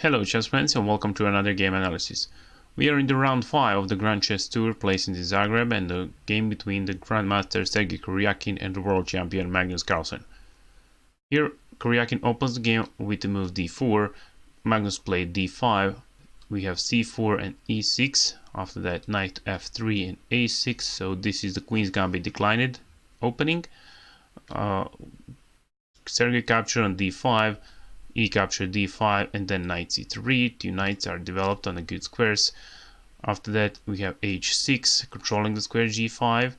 Hello chess friends and welcome to another game analysis. We are in the round 5 of the Grand Chess Tour placed in Zagreb and the game between the Grandmaster Sergey Karjakin and the world champion Magnus Carlsen. Here Karjakin opens the game with the move d4, Magnus played d5, we have c4 and e6, after that knight f3 and a6, so this is the Queen's Gambit declined opening. Sergey capture on d5, e capture d5 and then knight c3. Two knights are developed on the good squares. After that we have h6 controlling the square g5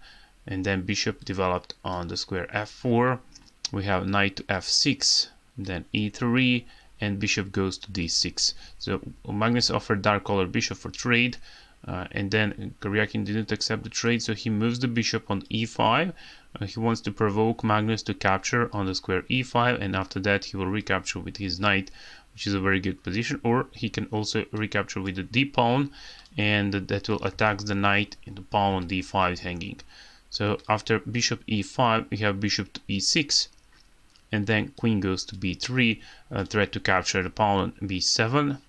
and then bishop developed on the square f4. We have knight to f6, then e3 and bishop goes to d6. So Magnus offered dark colored bishop for trade and then Karjakin didn't accept the trade, so he moves the bishop on e5. He wants to provoke Magnus to capture on the square e5 and after that he will recapture with his knight, which is a very good position, or he can also recapture with the d pawn and that will attack the knight and the pawn on d5 is hanging. So after bishop e5 we have bishop to e6 and then queen goes to b3, threat to capture the pawn on b7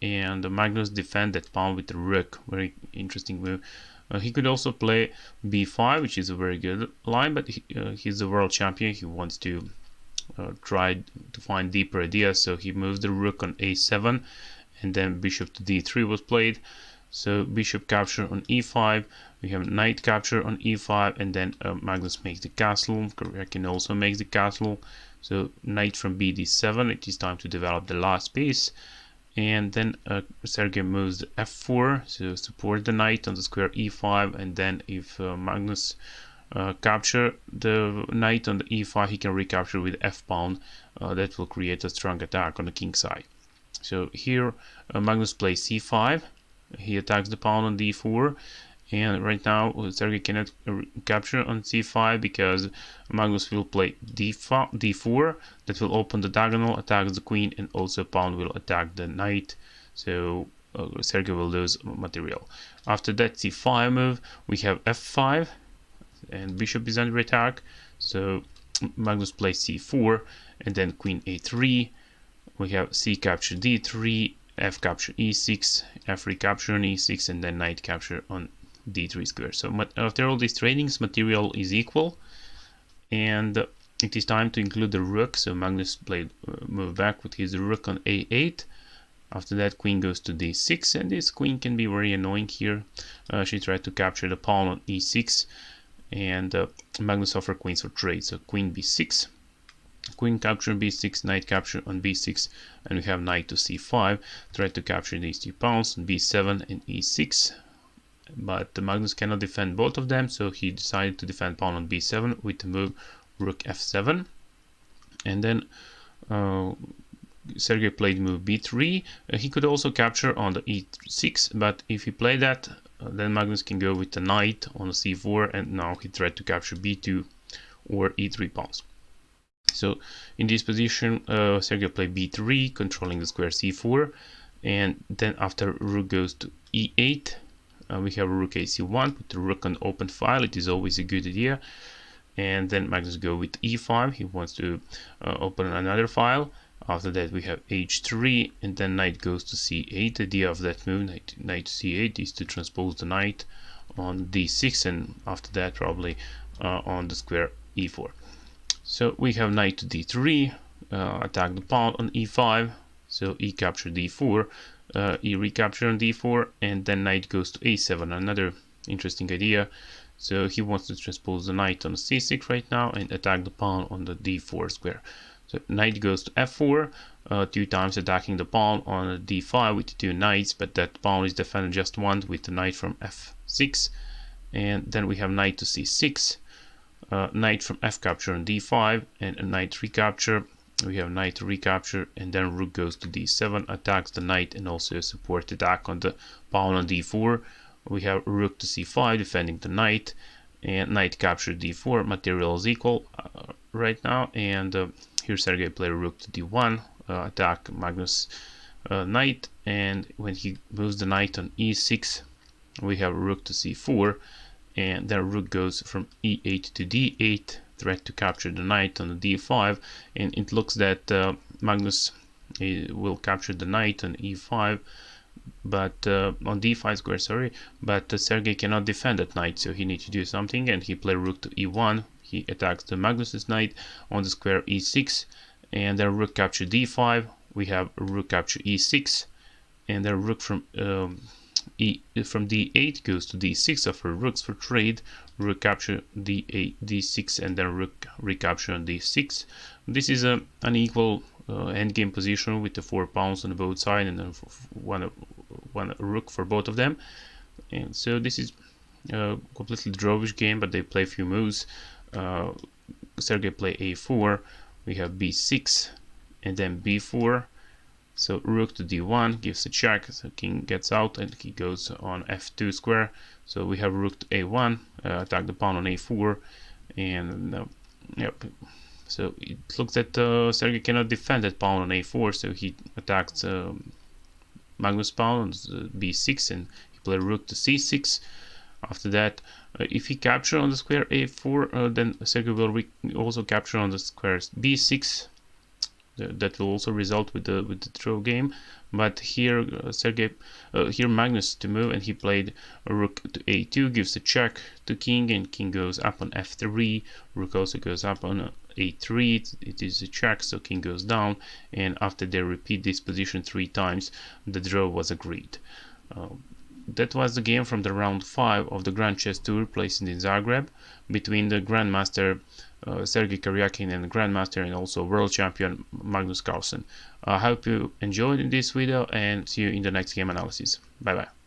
and Magnus defend that pawn with the rook. Very interesting move. He could also play b5, which is a very good line, but he's the world champion. He wants to try to find deeper ideas, so he moves the rook on a7 and then bishop to d3 was played. So bishop capture on e5, we have knight capture on e5 and then Magnus makes the castle. Karjakin also makes the castle. So knight from b d7, it is time to develop the last piece. And then Sergey moves the f4 to support the knight on the square e5, and then if Magnus capture the knight on the e5, he can recapture with f pawn. That will create a strong attack on the king side. So here Magnus plays c5, he attacks the pawn on d4, and right now Sergey cannot capture on c5 because Magnus will play d4, that will open the diagonal, attacks the queen, and also pawn will attack the knight, so Sergey will lose material. After that c5 move we have f5 and bishop is under attack, so Magnus plays c4 and then queen a3, we have c capture d3, f capture e6, f recapture on e6 and then knight capture on d3 square. So after all these trainings, material is equal and it is time to include the rook. So Magnus played move back with his rook on a8. After that queen goes to d6 and this queen can be very annoying here. She tried to capture the pawn on e6 and Magnus offered queens for trade. So queen b6, queen capture b6, knight capture on b6 and we have knight to c5, tried to capture these two pawns on b7 and e6. But Magnus cannot defend both of them, so he decided to defend pawn on b7 with the move rook f7. And then Sergey played move b3. He could also capture on the e6, but if he played that, then Magnus can go with the knight on the c4, and now he tried to capture b2 or e3 pawns. So in this position, Sergey played b3, controlling the square c4, and then after rook goes to e8, we have rook ac1, put the rook on open file, it is always a good idea. And then Magnus go with e5, he wants to open another file. After that we have h3 and then knight goes to c8. The idea of that move, knight to c8, is to transpose the knight on d6 and after that probably on the square e4. So we have knight to d3, attack the pawn on e5, so e capture d4, e recapture on d4 and then knight goes to a7, another interesting idea. So he wants to transpose the knight on c6 right now and attack the pawn on the d4 square. So knight goes to f4, two times attacking the pawn on the d5 with the two knights, but that pawn is defended just once with the knight from f6. And then we have knight to c6, knight from f capture on d5 and a knight recapture. We have knight to recapture and then rook goes to d7, attacks the knight and also a support attack on the pawn on d4. We have rook to c5 defending the knight and knight capture d4. Material is equal right now, and here Sergey played rook to d1, attack Magnus knight, and when he moves the knight on e6 we have rook to c4 and then rook goes from e8 to d8, threat to capture the knight on the d5, and it looks that Magnus he will capture the knight on e5, but on d5 square, sorry, but Sergey cannot defend that knight, so he needs to do something, and he play rook to e1. He attacks the Magnus's knight on the square e6, and then rook capture d5. We have rook capture e6, and then rook from from d8 goes to d6. So for rooks for trade, rook capture d8, d6, and then rook recapture on d6. This is an unequal endgame position with the 4 pawns on both sides, and then one rook for both of them. And so this is a completely drawish game, but they play a few moves. Sergey play a4, we have b6, and then b4. So rook to d1 gives a check, so king gets out and he goes on f2 square. So we have rook to a1, attack the pawn on a4, and yep. So it looks that Sergey cannot defend that pawn on a4, so he attacks Magnus pawn on b6, and he played rook to c6. After that, if he capture on the square a4, then Sergey will also capture on the squares b6. That will also result with the draw game. But here here Magnus to move, and he played a rook to a2, gives a check to king, and king goes up on f3. Rook also goes up on a3. It is a check, so king goes down. And after they repeat this position 3 times, the draw was agreed. That was the game from the round 5 of the Grand Chess Tour placed in Zagreb between the Grandmaster Sergey Karjakin and Grandmaster and also World Champion Magnus Carlsen. I hope you enjoyed this video, and see you in the next game analysis. Bye bye.